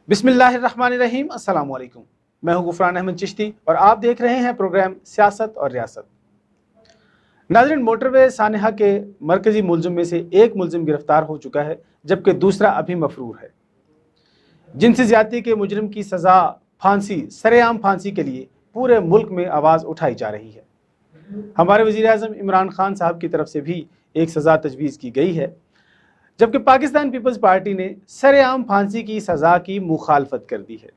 بسم اللہ الرحمن الرحیم، السلام علیکم۔ میں ہوں غفران احمد چشتی اور آپ دیکھ رہے ہیں پروگرام سیاست اور ریاست۔ ناظرین، موٹر وے سانحہ کے مرکزی ملزم میں سے ایک ملزم گرفتار ہو چکا ہے جبکہ دوسرا ابھی مفرور ہے۔ جنسی زیادتی کے مجرم کی سزا پھانسی، سرے عام پھانسی کے لیے پورے ملک میں آواز اٹھائی جا رہی ہے۔ ہمارے وزیر اعظم عمران خان صاحب کی طرف سے بھی ایک سزا تجویز کی گئی ہے، جبکہ پاکستان پیپلز پارٹی نے سرے عام پھانسی کی سزا کی مخالفت کر دی ہے۔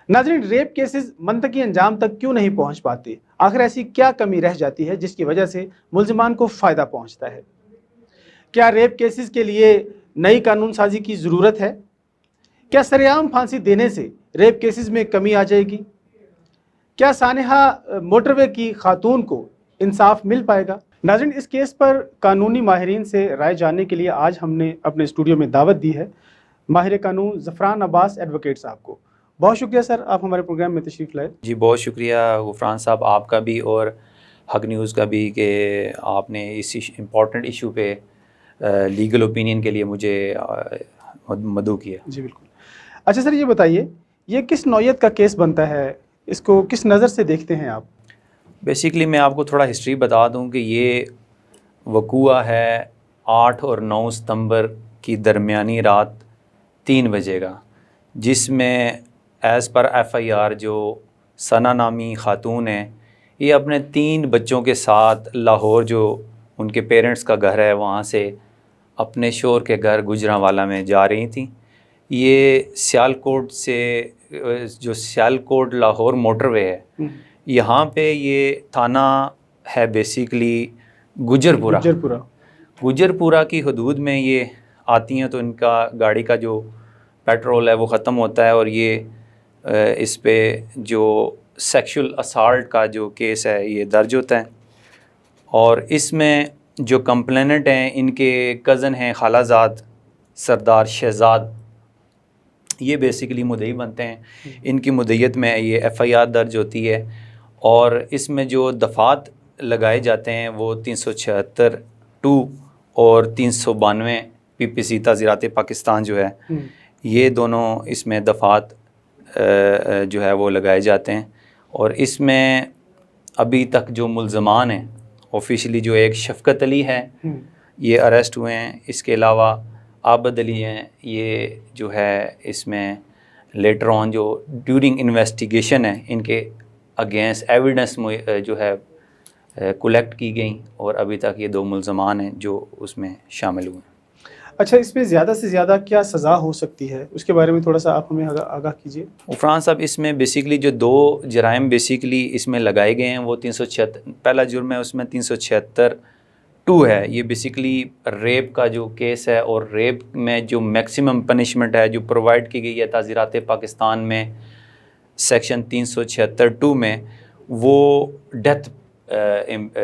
ناظرین، ریپ کیسز منطقی انجام تک کیوں نہیں پہنچ پاتے؟ آخر ایسی کیا کمی رہ جاتی ہے جس کی وجہ سے ملزمان کو فائدہ پہنچتا ہے؟ کیا ریپ کیسز کے لیے نئی قانون سازی کی ضرورت ہے؟ کیا سرے عام پھانسی دینے سے ریپ کیسز میں کمی آ جائے گی؟ کیا سانحہ موٹر وے کی خاتون کو انصاف مل پائے گا؟ ناظرین، اس کیس پر قانونی ماہرین سے رائے جاننے کے لیے آج ہم نے اپنے اسٹوڈیو میں دعوت دی ہے ماہر قانون ظفران عباس ایڈوکیٹ صاحب کو۔ بہت شکریہ سر، آپ ہمارے پروگرام میں تشریف لائے۔ جی بہت شکریہ غفران صاحب، آپ کا بھی اور حق نیوز کا بھی کہ آپ نے اس امپورٹنٹ ایشو پہ لیگل اوپینین کے لیے مجھے مدعو کیا۔ جی بالکل۔ اچھا سر، یہ بتائیے یہ کس نوعیت کا کیس بنتا ہے؟ اس کو کس نظر سے دیکھتے ہیں آپ؟ بیسیکلی میں آپ کو تھوڑا ہسٹری بتا دوں کہ یہ وقوع ہے 8 اور 9 ستمبر کی درمیانی رات 3 بجے کا، جس میں ایز پر ایف آئی آر جو ثنا نامی خاتون ہیں، یہ اپنے 3 بچوں کے ساتھ لاہور جو ان کے پیرنٹس کا گھر ہے وہاں سے اپنے شوہر کے گھر گجرانوالہ میں جا رہی تھیں۔ یہ سیالکوٹ سے جو سیالکوٹ لاہور موٹر وے ہے، یہاں پہ یہ تھانہ ہے بیسیکلی گجرپورہ کی حدود میں یہ آتی ہیں، تو ان کا گاڑی کا جو پیٹرول ہے وہ ختم ہوتا ہے اور یہ اس پہ جو سیکشل اسالٹ کا جو کیس ہے یہ درج ہوتا ہے، اور اس میں جو کمپلیننٹ ہیں ان کے کزن ہیں خالہ زاد سردار شہزاد، یہ بیسیکلی مدعی بنتے ہیں۔ ان کی مدعیت میں یہ ایف آئی آر درج ہوتی ہے، اور اس میں جو دفعات لگائے جاتے ہیں وہ 376(2) اور 392 پی پی سی تعزیرات پاکستان جو ہے، یہ دونوں اس میں دفعات جو ہے وہ لگائے جاتے ہیں۔ اور اس میں ابھی تک جو ملزمان ہیں آفیشلی، جو ایک شفقت علی ہے یہ اریسٹ ہوئے ہیں، اس کے علاوہ عابد علی ہیں، یہ جو ہے اس میں لیٹر آن جو ڈیورنگ انویسٹیگیشن ہے ان کے اگینسٹ ایویڈنس جو ہے کولیکٹ کی گئیں، اور ابھی تک یہ 2 ملزمان ہیں جو اس میں شامل ہوئے ہیں۔ اچھا، اس میں زیادہ سے زیادہ کیا سزا ہو سکتی ہے؟ اس کے بارے میں تھوڑا سا آپ ہمیں آگاہ کیجیے۔ عفران صاحب، اس میں بیسیکلی جو 2 جرائم بیسیکلی اس میں لگائے گئے ہیں وہ 376، پہلا جرم ہے اس میں 376(2) ہے، یہ بیسیکلی ریپ کا جو کیس ہے، اور ریپ میں جو میکسیمم پنشمنٹ ہے جو پرووائڈ کی گئی ہے تعزیرات پاکستان میں سیکشن 376(2) میں، وہ ڈیتھ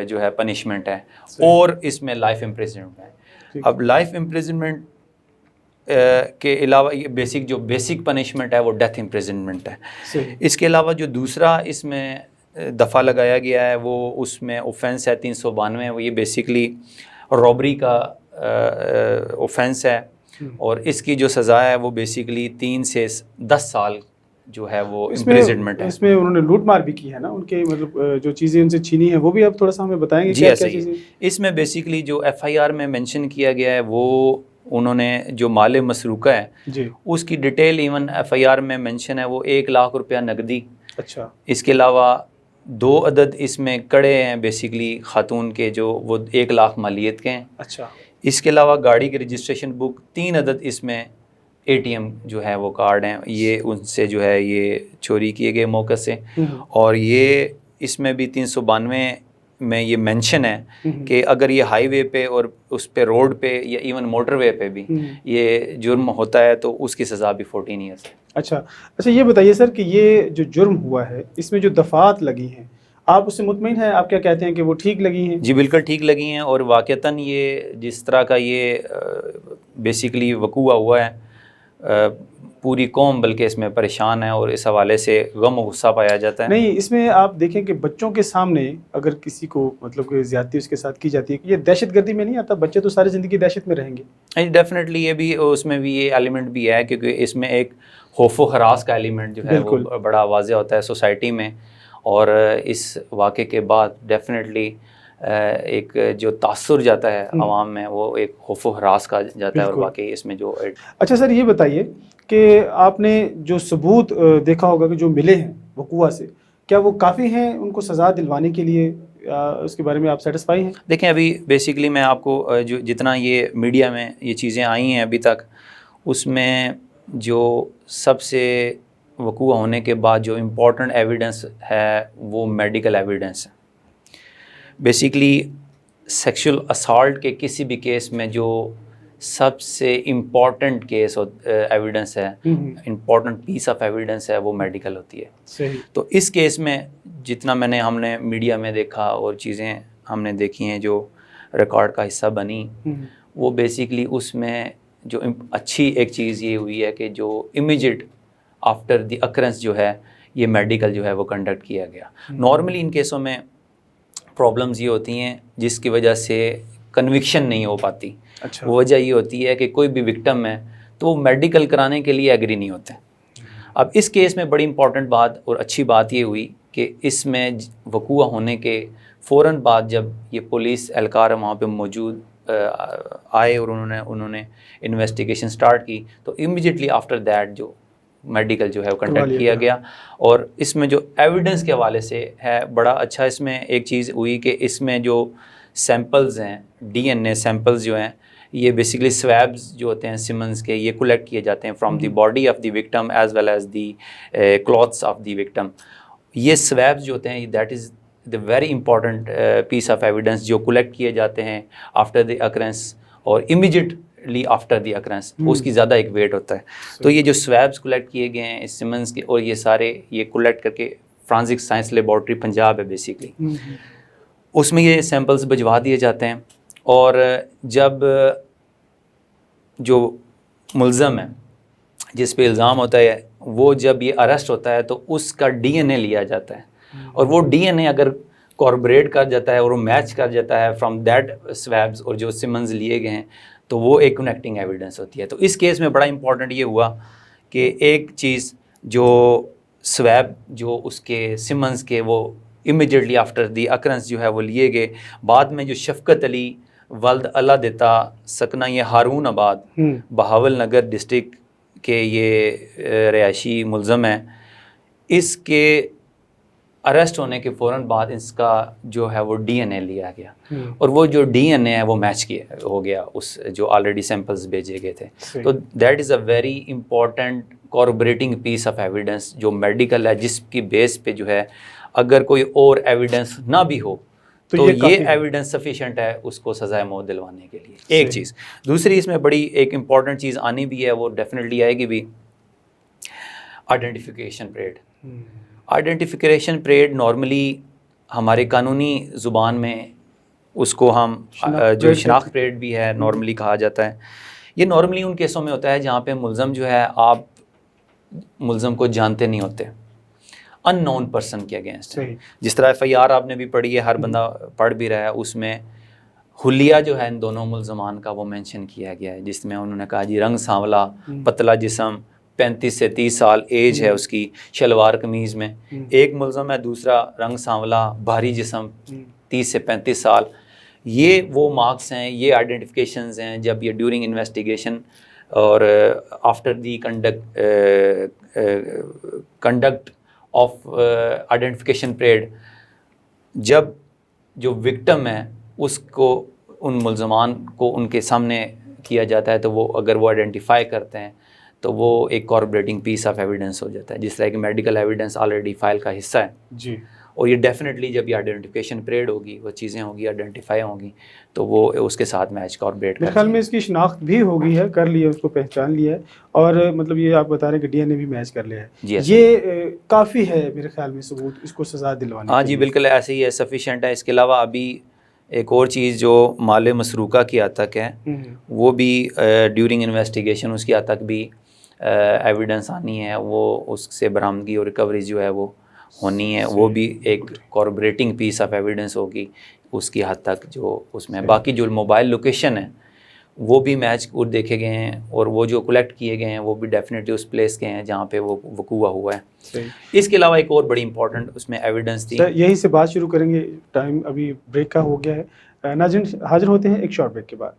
جو ہے پنشمنٹ ہے، اور اس میں لائف امپریزنمنٹ ہے۔ اب لائف امپریزنمنٹ کے علاوہ یہ بیسک پنشمنٹ ہے وہ ڈیتھ امپریزنمنٹ ہے۔ اس کے علاوہ جو دوسرا اس میں دفعہ لگایا گیا ہے وہ اس میں اوفینس ہے 392، وہ یہ بیسیکلی رابری کا اوفینس ہے، اور اس کی جو سزا ہے وہ بیسیکلی 3 سے 10 سال جو ہے وہ امپریزنمنٹ ہے۔ اس میں انہوں نے لوٹ مار بھی کی ہے نا، ان کے مطلب جو چیزیں ان سے چھینی ہیں وہ بھی آپ تھوڑا سا ہمیں بتائیں گے؟ جی ایسا ہی، اس میں بیسیکلی جو ایف آئی آر میں مینشن کیا گیا ہے وہ انہوں نے جو مال مسروقہ ہے جی اس کی detail even if I are میں مینشن ہے، وہ 1 لاکھ روپیہ نقدی۔ اچھا، اس کے علاوہ 2 عدد اس میں کڑے ہیں بیسیکلی خاتون کے جو وہ 1 لاکھ مالیت کے ہیں۔ اچھا، اس کے علاوہ گاڑی کی رجسٹریشن بک 3 عدد اس میں اے ٹی ایم جو ہے وہ کارڈ ہیں، یہ ان سے جو ہے یہ چوری کیے گئے موقع سے، اور یہ اس میں بھی 392 میں یہ مینشن ہے کہ اگر یہ ہائی وے پہ اور اس پہ روڈ پہ یا ایون موٹر وے پہ بھی یہ جرم ہوتا ہے تو اس کی سزا بھی 14 ایئرس ہے۔ اچھا یہ بتائیے سر کہ یہ جو جرم ہوا ہے اس میں جو دفعات لگی ہیں، آپ اس سے مطمئن ہیں؟ آپ کیا کہتے ہیں کہ وہ ٹھیک لگی ہیں؟ جی بالکل ٹھیک لگی ہیں، اور واقعتاً یہ جس طرح کا یہ بیسیکلی وقوع ہوا ہے پوری قوم بلکہ اس میں پریشان ہے اور اس حوالے سے غم و غصہ پایا جاتا ہے. نہیں، اس میں آپ دیکھیں کہ بچوں کے سامنے اگر کسی کو مطلب کہ زیادتی اس کے ساتھ کی جاتی ہے، یہ دہشت گردی میں نہیں آتا؟ بچے تو ساری زندگی دہشت میں رہیں گے. ڈیفینیٹلی یہ بھی اس میں بھی یہ ایلیمنٹ بھی ہے، کیونکہ اس میں ایک خوف و ہراس کا ایلیمنٹ جو ہے وہ بڑا واضح ہوتا ہے سوسائٹی میں. اور اس واقعے کے بعد ڈیفینیٹلی ایک جو تاثر جاتا ہے عوام میں، وہ ایک خوف و ہراس کا جاتا ہے. اور واقعی اس میں جو اچھا سر، یہ بتائیے کہ آپ نے جو ثبوت دیکھا ہوگا کہ جو ملے ہیں وقوع سے، کیا وہ کافی ہیں ان کو سزا دلوانے کے لیے؟ اس کے بارے میں آپ سیٹسفائی ہیں؟ دیکھیں، ابھی بیسیکلی میں آپ کو جو جتنا یہ میڈیا میں یہ چیزیں آئی ہیں ابھی تک، اس میں جو سب سے وقوع ہونے کے بعد جو امپورٹنٹ ایویڈنس ہے وہ میڈیکل ایویڈنس ہے. بیسیکلی سیکشل اسالٹ کے کسی بھی کیس میں جو سب سے امپورٹنٹ کیس ایویڈنس ہے، امپورٹنٹ پیس آف ایویڈنس ہے، وہ میڈیکل ہوتی ہے. صحیح. تو اس کیس میں جتنا ہم نے میڈیا میں دیکھا اور چیزیں ہم نے دیکھی ہیں جو ریکارڈ کا حصہ بنی، وہ بیسیکلی اس میں جو اچھی ایک چیز یہ ہوئی ہے کہ جو امیجیٹ آفٹر دی اکرنس جو ہے یہ میڈیکل جو ہے وہ کنڈکٹ کیا گیا. نارملی ان کیسوں میں پرابلمز یہ ہوتی ہیں جس کی وجہ سے کنوکشن نہیں ہو پاتی. اچھا. وہ وجہ یہ ہوتی ہے کہ کوئی بھی وکٹم ہے تو وہ میڈیکل کرانے کے لیے ایگری نہیں ہوتے. اب اس کیس میں بڑی امپورٹنٹ بات اور اچھی بات یہ ہوئی کہ اس میں وقوع ہونے کے فوراً بعد جب یہ پولیس اہلکار وہاں پہ موجود آئے اور انہوں نے انویسٹیگیشن سٹارٹ کی، تو امیڈیٹلی آفٹر دیٹ جو میڈیکل جو ہے وہ کنڈکٹ کیا گیا. اور اس میں جو ایویڈنس کے حوالے سے ہے بڑا اچھا اس میں ایک چیز ہوئی کہ اس میں جو سیمپلز ہیں، ڈی این اے سیمپلز جو ہیں، یہ بیسیکلی سویبز جو ہوتے ہیں سیمنز کے، یہ کلیکٹ کیے جاتے ہیں from the body of the victim as well as the clothes of the victim. یہ سویبز جو ہوتے ہیں that is the very important piece of evidence جو کلیکٹ کیے جاتے ہیں آفٹر دی اکرنس اور امیڈیٹلی آفٹر دی اکرنس، اس کی زیادہ ایک ویٹ ہوتا ہے. تو یہ جو سویبز کلیکٹ کیے گئے ہیں اس سیمنز کے، اور یہ سارے یہ کلیکٹ کر کے فرانزک سائنس لیبارٹری پنجاب ہے بیسیکلی، اس میں یہ سیمپلز بھجوا دیے جاتے ہیں. اور جب جو ملزم ہے جس پہ الزام ہوتا ہے وہ جب یہ اریسٹ ہوتا ہے تو اس کا ڈی این اے لیا جاتا ہے، اور وہ ڈی این اے اگر کاربوریٹ کر جاتا ہے اور وہ میچ کر جاتا ہے فرام دیٹ سویبز اور جو سیمنز لیے گئے ہیں، تو وہ ایک کنیکٹنگ ایویڈنس ہوتی ہے. تو اس کیس میں بڑا امپورٹنٹ یہ ہوا کہ ایک چیز جو سویب جو اس کے سیمنز کے وہ امیڈیٹلی آفٹر دی اکرنس جو ہے وہ لیے گئے. بعد میں جو شفقت علی ولد اللہ دیتا سکنہ یہ ہارون آباد بہاول نگر ڈسٹرکٹ کے یہ رہائشی ملزم ہیں، اس کے اریسٹ ہونے کے فوراً بعد اس کا جو ہے وہ ڈی این اے لیا گیا، اور وہ جو ڈی این اے ہے وہ میچ ہو گیا اس جو آلریڈی سیمپلز بھیجے گئے تھے. تو that is a very important corroborating piece of evidence جو میڈیکل ہے، جس کی بیس پہ جو ہے اگر کوئی اور ایویڈنس نہ بھی ہو تو یہ ایویڈنس سفیشینٹ ہے اس کو سزائے موت دلوانے کے لیے. ایک چیز. دوسری اس میں بڑی ایک امپورٹنٹ چیز آنی بھی ہے، وہ ڈیفینیٹلی آئے گی بھی، identification parade. Identification parade normally ہمارے قانونی زبان میں اس کو ہم جو شناخت پریڈ بھی ہے نارملی کہا جاتا ہے. یہ نارملی ان کیسوں میں ہوتا ہے جہاں پہ ملزم جو ہے آپ ملزم کو جانتے نہیں ہوتے، ان نون پرسن کے اگینسٹ. جس طرح ایف آئی آر آپ نے بھی پڑھی ہے، ہر بندہ پڑھ بھی رہا ہے، اس میں حلیہ جو ہے ان دونوں ملزمان کا وہ مینشن کیا گیا ہے، جس میں انہوں نے کہا جی رنگ سانولا، پتلا جسم، 35 سے 30 سال ایج ہے اس کی، شلوار قمیض میں. ایک ملزم ہے دوسرا رنگ سانولا، بھاری جسم، 30 سے 35 سال. یہ وہ مارکس ہیں، یہ آئیڈینٹیفیکیشنز ہیں جب یہ ڈیورنگ انویسٹیگیشن اور after the conduct of identification parade, جب جو وکٹم ہے اس کو ان ملزمان کو ان کے سامنے کیا جاتا ہے تو وہ اگر وہ آئیڈینٹیفائی کرتے ہیں تو وہ ایک کاربوریٹنگ پیس آف ایویڈنس ہو جاتا ہے، جس طرح کہ میڈیکل ایویڈنس آلریڈی فائل کا حصہ ہے جی. اور یہ ڈیفینیٹلی جب یہ آئیڈینٹیفیکیشن پریڈ ہوگی، وہ چیزیں ہوگی، آئیڈینٹیفائی ہوں گی، تو وہ اس کے ساتھ میچ کاربوریٹ میرے خیال میں اس کی شناخت بھی ہو گئی ہے، کر لی ہے، اس کو پہچان لیا ہے، اور مطلب یہ آپ بتا رہے ہیں کہ ڈی این اے بھی میچ کر لیا ہے. یہ کافی ہے میرے خیال میں ثبوت اس کو سزا دلوانے. ہاں جی بالکل ایسے ہی ہے، سفیشینٹ ہے. اس کے علاوہ ابھی ایک اور چیز جو مال مسروقہ کی حد تک ہے وہ بھی ڈیورنگ انویسٹیگیشن اس کی حد تک بھی ایویڈنس آنی ہے وہ اس سے برآمدگی اور ریکوری جو ہے وہ ہونی ہے، وہ بھی ایک کاربوریٹنگ پیس آف ایویڈنس ہوگی اس کی حد تک جو اس میں. باقی جو موبائل لوکیشن ہے وہ بھی میچ اور دیکھے گئے ہیں، اور وہ جو کلیکٹ کیے گئے ہیں وہ بھی ڈیفینیٹلی اس پلیس کے ہیں جہاں پہ وہ وقوع ہوا ہے. اس کے علاوہ ایک اور بڑی امپورٹنٹ اس میں ایویڈنس تھی. یہی سے بات شروع کریں گے، ٹائم ابھی بریک کا ہو گیا ہے. ناظرین حاضر ہوتے ہیں ایک شارٹ بریک کے بعد.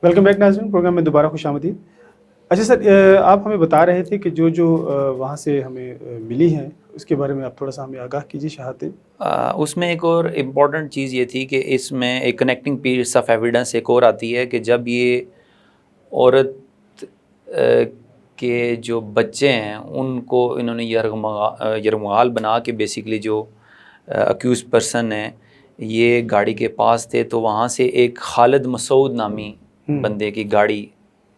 ویلکم بیک ناظرین، پروگرام میں دوبارہ خوش آمدید. اچھا سر، آپ ہمیں بتا رہے تھے کہ جو وہاں سے ہمیں ملی ہیں اس کے بارے میں آپ تھوڑا سا ہمیں آگاہ کیجیے شہادتیں. اس میں ایک اور امپورٹنٹ چیز یہ تھی کہ اس میں ایک کنیکٹنگ پیس آف ایویڈنس ایک اور آتی ہے کہ جب یہ عورت کے جو بچے ہیں ان کو انہوں نے یرغمال بنا کے بیسیکلی جو اکیوز پرسن ہیں یہ گاڑی کے پاس تھے، تو وہاں سے ایک خالد مسعود نامی بندے کی گاڑی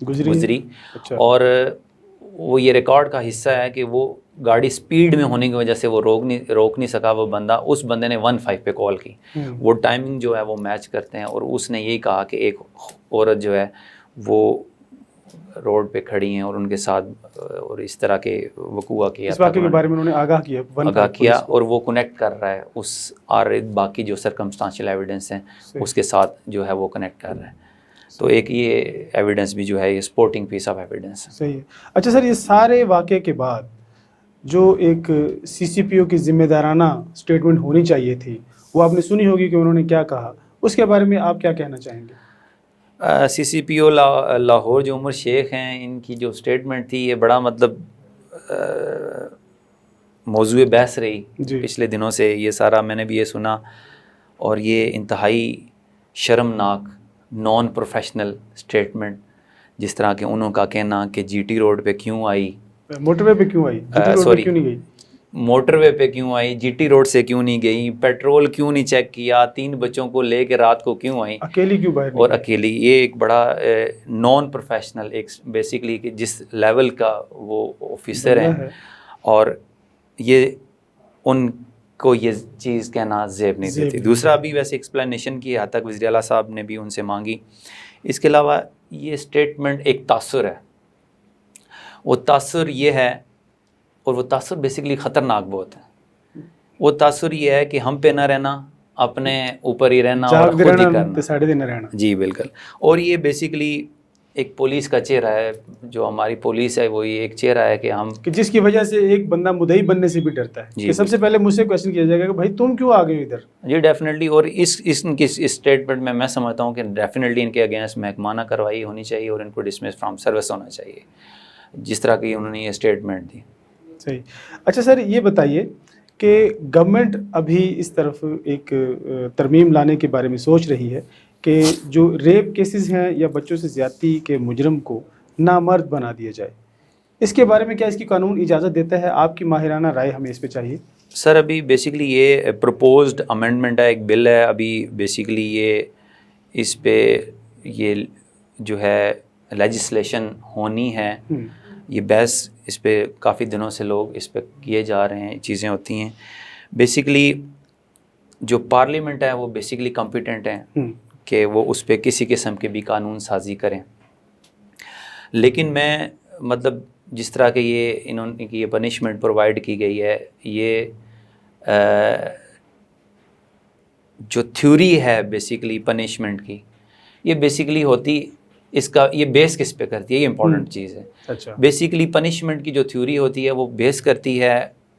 گزری. اچھا. اور وہ یہ ریکارڈ کا حصہ ہے کہ وہ گاڑی سپیڈ میں ہونے کی وجہ سے وہ روک نہیں سکا وہ بندہ. اس بندے نے 15 پہ کال کی. وہ ٹائمنگ جو ہے وہ میچ کرتے ہیں، اور اس نے یہی کہا کہ ایک عورت جو ہے وہ روڈ پہ کھڑی ہیں اور ان کے ساتھ اور اس طرح کے وقوع کیا. اس واقعے کے بارے میں انہوں نے آگاہ کیا اور وہ کنیکٹ کر رہا ہے اس باقی جو سرکمسٹانشل ایویڈنس ہیں اس کے ساتھ جو ہے وہ کنیکٹ کر رہا ہے. تو ایک یہ ایویڈنس بھی جو ہے یہ سپورٹنگ پیس آف ایویڈنس ہے. صحیح ہے. اچھا سر، یہ سارے واقعے کے بعد جو ایک سی سی پی او کی ذمہ دارانہ اسٹیٹمنٹ ہونی چاہیے تھی وہ آپ نے سنی ہوگی کہ انہوں نے کیا کہا، اس کے بارے میں آپ کیا کہنا چاہیں گے؟ سی سی پی او لاہور جو عمر شیخ ہیں، ان کی جو اسٹیٹمنٹ تھی یہ بڑا مطلب موضوع بحث رہی پچھلے دنوں سے. یہ سارا میں نے بھی یہ سنا، اور یہ انتہائی شرمناک نان پروفیشنل اسٹیٹمنٹ، جس طرح کہ انہوں کا کہنا کہ جی ٹی روڈ پہ کیوں آئی، موٹر وے پہ کیوں آئی، کیوں نہیں گئی، موٹر وے پہ کیوں آئی، جی ٹی روڈ سے کیوں نہیں گئی، پیٹرول کیوں نہیں چیک کیا، 3 بچوں کو لے کے رات کو کیوں آئی، اکیلی کیوں باہر، اور اکیلی. یہ ایک بڑا نان پروفیشنل ایک بیسیکلی کہ جس لیول کا وہ آفیسر ہیں، اور یہ ان کو یہ چیز کہنا زیب نہیں دیتی. دوسرا بھی ویسے ایکسپلینیشن کی حد تک وزیر اعلیٰ صاحب نے بھی ان سے مانگی. اس کے علاوہ یہ اسٹیٹمنٹ ایک تاثر ہے، وہ تاثر یہ ہے، اور وہ تاثر بیسیکلی خطرناک بہت ہے. وہ تاثر یہ ہے کہ ہم پہ نہ رہنا، اپنے اوپر ہی رہنا اور خود ہی کرنا. جی بالکل. اور یہ بیسیکلی ایک پولیس کا چہرہ ہے، جو ہماری پولیس ہے وہ یہ ایک چہرہ ہے کہ ہم جس کی وجہ سے ایک بندہ مدعی بننے سے بھی ڈرتا ہے کہ سب سے پہلے مجھ سے کویشچن کیا جائے گا کہ بھائی تم کیوں آ گئے ادھر. جی ڈیفینیٹلی. اور اس اسٹیٹمنٹ میں سمجھتا ہوں کہ ڈیفینیٹلی ان کے اگینسٹ محکمانہ کارروائی ہونی چاہیے اور ان کو ڈسمس فرام سروس ہونا چاہیے، جس طرح کی انہوں نے یہ اسٹیٹمنٹ دی. صحیح. اچھا سر، یہ بتائیے کہ گورنمنٹ ابھی اس طرف ایک ترمیم لانے کے بارے میں سوچ رہی ہے کہ جو ریپ کیسز ہیں یا بچوں سے زیادتی کے مجرم کو نامرد بنا دیا جائے. اس کے بارے میں کیا اس کی قانون اجازت دیتا ہے؟ آپ کی ماہرانہ رائے ہمیں اس پہ چاہیے. سر ابھی بیسیکلی یہ پروپوزڈ امینڈمنٹ ہے، ایک بل ہے. ابھی بیسیکلی یہ اس پہ یہ جو ہے لیجسلیشن ہونی ہے. یہ بحث اس پہ کافی دنوں سے لوگ اس پہ کیے جا رہے ہیں، چیزیں ہوتی ہیں. بیسیکلی جو پارلیمنٹ ہے وہ بیسیکلی کمپیٹنٹ ہیں کہ وہ اس پہ کسی قسم کی بھی قانون سازی کریں. لیکن میں مطلب جس طرح کہ یہ انہوں نے یہ پنشمنٹ پرووائڈ کی گئی ہے، یہ جو تھیوری ہے بیسیکلی پنشمنٹ کی، یہ بیسیکلی ہوتی اس کا یہ بیس کس پہ کرتی ہے، یہ امپورٹنٹ چیز ہے. اچھا. بیسیکلی پنشمنٹ کی جو تھیوری ہوتی ہے وہ بیس کرتی ہے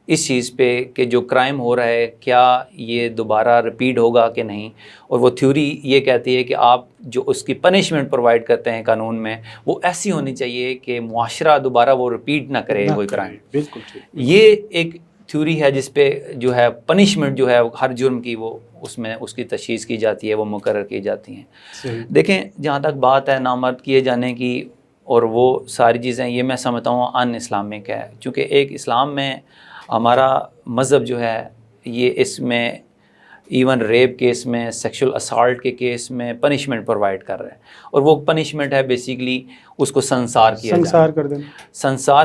اس چیز پہ کہ جو کرائم ہو رہا ہے کیا یہ دوبارہ رپیٹ ہوگا کہ نہیں. اور وہ تھیوری یہ کہتی ہے کہ آپ جو اس کی پنشمنٹ پرووائڈ کرتے ہیں قانون میں وہ ایسی ہونی چاہیے کہ معاشرہ دوبارہ وہ رپیٹ نہ کرے کوئی کرائم. بالکل. یہ ایک تھیوری ہے جس پہ جو ہے پنشمنٹ جو ہے ہر جرم کی وہ اس میں اس کی تشخیص کی جاتی ہے، وہ مقرر کی جاتی ہیں. دیکھیں جہاں تک بات ہے نامرد کیے جانے کی اور وہ ساری چیزیں، یہ میں سمجھتا ہوں ان اسلامک ہے، چونکہ ایک اسلام میں ہمارا مذہب جو ہے یہ اس میں ایون ریپ کیس میں، سیکشل اسالٹ کے کیس میں پنشمنٹ پرووائڈ کر رہا ہے، اور وہ پنشمنٹ ہے بیسیکلی اس کو سنسار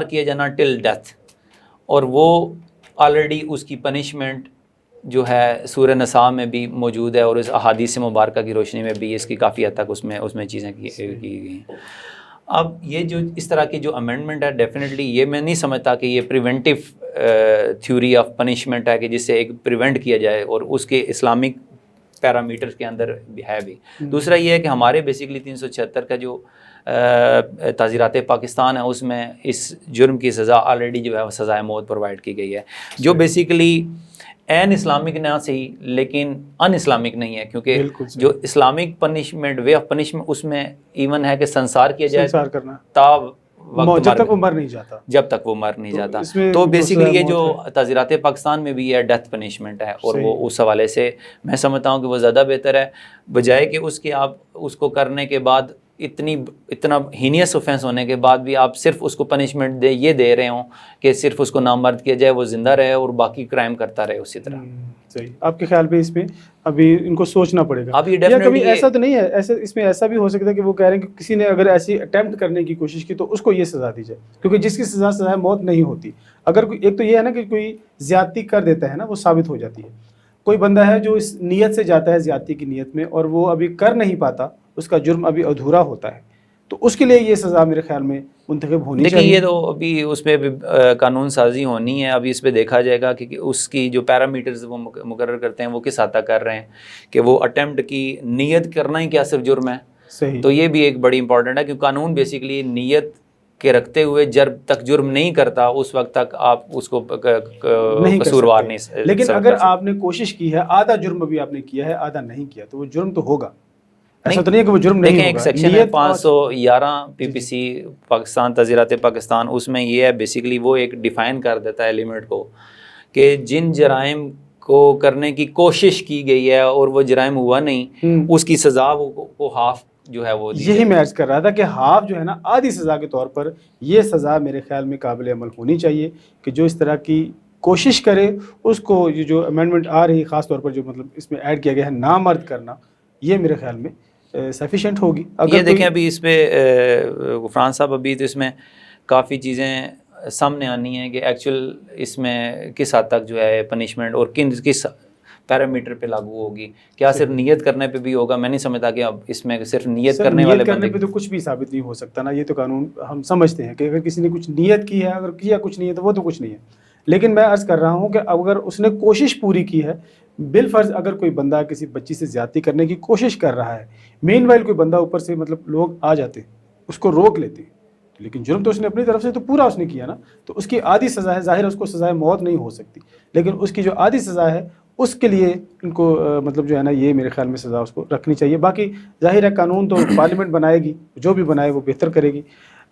کیا جانا ٹل ڈیتھ. اور وہ آلریڈی اس کی پنشمنٹ جو ہے سورہ نساء میں بھی موجود ہے، اور اس احادیث مبارکہ کی روشنی میں بھی اس کی کافی حد تک اس میں چیزیں کی گئی ہیں. اب یہ جو اس طرح کی جو امینڈمنٹ ہے، ڈیفینیٹلی یہ میں نہیں سمجھتا کہ یہ پریونٹیو تھیوری آف پنشمنٹ ہے کہ جس سے ایک پریونٹ کیا جائے، اور اس کے اسلامک پیرامیٹرز کے اندر بھی ہے بھی. دوسرا یہ ہے کہ ہمارے بیسیکلی 376 کا جو تعزیرات پاکستان ہے اس میں اس جرم کی سزا آلریڈی جو ہے سزائے موت پرووائڈ کی گئی ہے، جو بیسیکلی این اسلامک نہ صحیح لیکن ان اسلامک نہیں ہے، کیونکہ جو Islamic punishment way of punishment اس میں ایون ہے کہ سنسار کیا جائے جب تک وہ مر نہیں جاتا. تو بیسیکلی یہ جو تعزیرات پاکستان میں بھی ہے ڈیتھ پنشمنٹ ہے، اور وہ اس حوالے سے میں سمجھتا ہوں کہ وہ زیادہ بہتر ہے، بجائے کہ اس کے آپ اس کو کرنے کے بعد اتنا ہینیس اوفینس ہونے کے بعد بھی آپ صرف اس کو پنشمنٹ یہ دے رہے ہوں کہ صرف اس کو نامرد کیا جائے، وہ زندہ رہے اور باقی کرائم کرتا رہے اسی طرح. صحیح. آپ کے خیال پہ اس میں ابھی ان کو سوچنا پڑے گا. اب یہ کبھی ایسا تو نہیں ہے، اس میں ایسا بھی ہو سکتا ہے کہ وہ کہہ رہے ہیں کہ کسی نے اگر ایسی اٹیمپٹ کرنے کی کوشش کی تو اس کو یہ سزا دی جائے، کیونکہ جس کی سزا موت نہیں ہوتی. اگر ایک تو یہ ہے نا کہ کوئی زیادتی کر دیتا ہے نا، وہ ثابت ہو جاتی ہے. کوئی بندہ ہے جو اس نیت سے جاتا ہے زیادتی کی نیت میں، اور وہ ابھی کر نہیں پاتا، اس کا جرم ابھی ادھورا ہوتا ہے، تو اس کے لیے یہ سزا میرے خیال میں منتخب ہونی چاہیے. لیکن یہ تو ابھی اس پہ قانون سازی ہونی ہے، ابھی اس پہ دیکھا جائے گا کہ اس کی جو پیرامیٹرز وہ مقرر کرتے ہیں وہ کس حد تک کر رہے ہیں، کہ وہ اٹیمپٹ کی نیت کرنا ہی کیا صرف جرم ہے. صحیح. تو یہ بھی ایک بڑی امپورٹنٹ ہے، کیونکہ قانون بیسیکلی نیت کے رکھتے ہوئے جب تک جرم نہیں کرتا اس وقت تک آپ اس کو قصوروار نہیں. لیکن اگر آپ نے کوشش کی ہے، آدھا جرم ابھی آپ نے کیا ہے، آدھا نہیں کیا، تو وہ جرم تو ہوگا. ایسا تو نہیں ہے کہ وہ جرم نہیں ہوگا. ایک سیکشن ہے 511 PPC پاکستان تعزیرات پاکستان، اس میں یہ ہے بیسیکلی وہ ایک ڈیفائن کر دیتا ہے لیمٹ کو، کہ جن جرائم کو کرنے کی کوشش کی گئی ہے اور وہ جرائم ہوا نہیں، اس کی سزا کو ہاف جو ہے وہ. یہی میں عرض کر رہا تھا کہ ہاف جو ہے نا، آدھی سزا کے طور پر یہ سزا میرے خیال میں قابل عمل ہونی چاہیے، کہ جو اس طرح کی کوشش کرے اس کو یہ جو امینڈمنٹ آ رہی خاص طور پر جو مطلب اس میں ایڈ کیا گیا ہے نامرد کرنا، یہ میرے خیال میں سفیشینٹ ہوگی. یہ دیکھیں ابھی اس پہ غفران صاحب ابھی تو اس میں کافی چیزیں سامنے آنی ہیں کہ ایکچوئل اس میں کس حد تک جو ہے پنشمنٹ اور کس پیرامیٹر پہ لاگو ہوگی. کیا صرف نیت کرنے پہ بھی ہوگا؟ میں نہیں سمجھتا کہ اب اس میں صرف نیت کرنے والے کرنے پہ تو کچھ بھی ثابت نہیں ہو سکتا نا. یہ تو قانون ہم سمجھتے ہیں کہ اگر کسی نے کچھ نیت کی ہے، اگر کیا کچھ نہیں ہے تو وہ تو کچھ نہیں ہے. لیکن میں عرض کر رہا ہوں کہ اگر اس نے کوشش پوری کی ہے، بالفرض اگر کوئی بندہ کسی بچی سے زیادتی کرنے کی کوشش کر رہا ہے، مین وائل کوئی بندہ اوپر سے مطلب لوگ آ جاتے اس کو روک لیتے، لیکن جرم تو اس نے اپنی طرف سے تو پورا اس نے کیا نا، تو اس کی آدھی سزا ہے. ظاہر اس کو سزائے موت نہیں ہو سکتی، لیکن اس کی جو آدھی سزا ہے اس کے لیے ان کو مطلب جو ہے نا یہ میرے خیال میں سزا اس کو رکھنی چاہیے. باقی ظاہر ہے قانون تو پارلیمنٹ بنائے گی، جو بھی بنائے وہ بہتر کرے گی.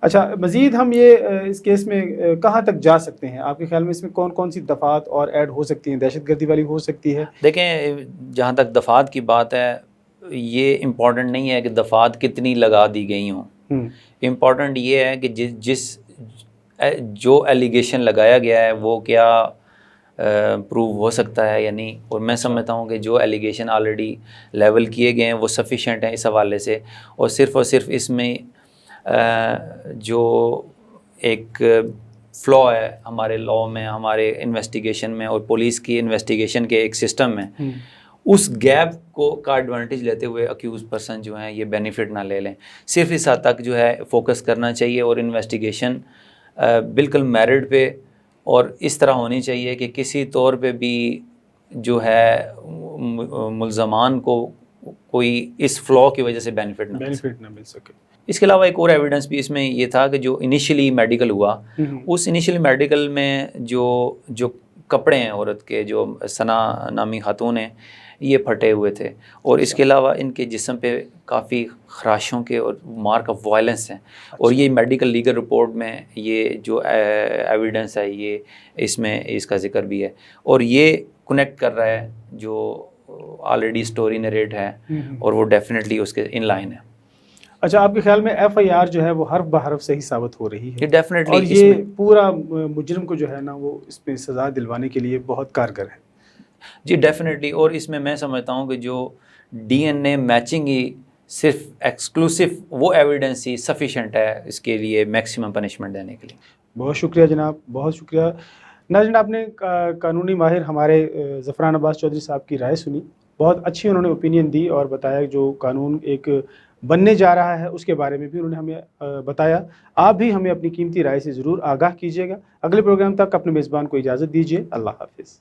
اچھا، مزید ہم یہ اس کیس میں کہاں تک جا سکتے ہیں آپ کے خیال میں؟ اس میں کون کون سی دفعات اور ایڈ ہو سکتی ہیں؟ دہشت گردی والی ہو سکتی ہے. دیکھیں جہاں تک دفعات کی بات ہے، یہ امپورٹنٹ نہیں ہے کہ دفعات کتنی لگا دی گئی ہوں. امپورٹنٹ یہ ہے کہ جو ایلیگیشن لگایا گیا ہے وہ کیا پروو ہو سکتا ہے یا نہیں. اور میں سمجھتا ہوں کہ جو ایلیگیشن آلریڈی لیول کیے گئے ہیں وہ سفیشینٹ ہیں اس حوالے سے. اور صرف اس میں جو ایک فلو ہے ہمارے لاء میں، ہمارے انویسٹیگیشن میں اور پولیس کی انویسٹیگیشن کے ایک سسٹم میں، اس گیپ کا ایڈوانٹیج لیتے ہوئے اکیوز پرسن جو ہیں یہ بینیفٹ نہ لے لیں. صرف اس حد تک جو ہے فوکس کرنا چاہیے، اور انویسٹیگیشن بالکل میرٹ پہ اور اس طرح ہونی چاہیے کہ کسی طور پہ بھی جو ہے ملزمان کو کوئی اس فلو کی وجہ سے بینیفٹ نہ مل سکے. اس کے علاوہ ایک اور ایویڈنس بھی اس میں یہ تھا کہ جو انیشلی میڈیکل ہوا، اس انیشلی میڈیکل میں جو کپڑے ہیں عورت کے، جو ثنا نامی خاتون ہیں، یہ پھٹے ہوئے تھے، اور اس کے علاوہ ان کے جسم پہ کافی خراشوں کے اور مارک آف وائلنس ہیں، اور یہ میڈیکل لیگل رپورٹ میں یہ جو ایویڈنس ہے یہ اس میں اس کا ذکر بھی ہے، اور یہ کنیکٹ کر رہا ہے جو آلریڈی سٹوری نریٹ ہے، اور وہ ڈیفینیٹلی اس کے ان لائن ہے۔ اچھا، آپ کے خیال میں ایف آئی آر جو ہے وہ حرف بحرف صحیح ثابت ہو رہی ہے؟ یہ ڈیفینیٹلی اور یہ پورا مجرم کو جو ہے نا وہ اس پہ سزا دلوانے کے لیے بہت کارگر ہے؟ جی ڈیفینیٹلی، اور اس میں سمجھتا ہوں کہ جو ڈی این اے میچنگ ہی صرف ایکسکلوسو وہ ایویڈنس ہی سفیشینٹ ہے اس کے لیے میکسیمم پنشمنٹ دینے کے لیے۔ بہت شکریہ جناب، بہت شکریہ۔ ناظرین، آپ نے قانونی ماہر ہمارے ظفران عباس چودھری صاحب کی رائے سنی، بہت اچھی انہوں نے اوپینین دی اور بتایا جو قانون ایک بننے جا رہا ہے اس کے بارے میں بھی انہوں نے ہمیں بتایا۔ آپ بھی ہمیں اپنی قیمتی رائے سے ضرور آگاہ کیجیے گا۔ اگلے پروگرام تک اپنے میزبان کو اجازت دیجیے، اللہ حافظ۔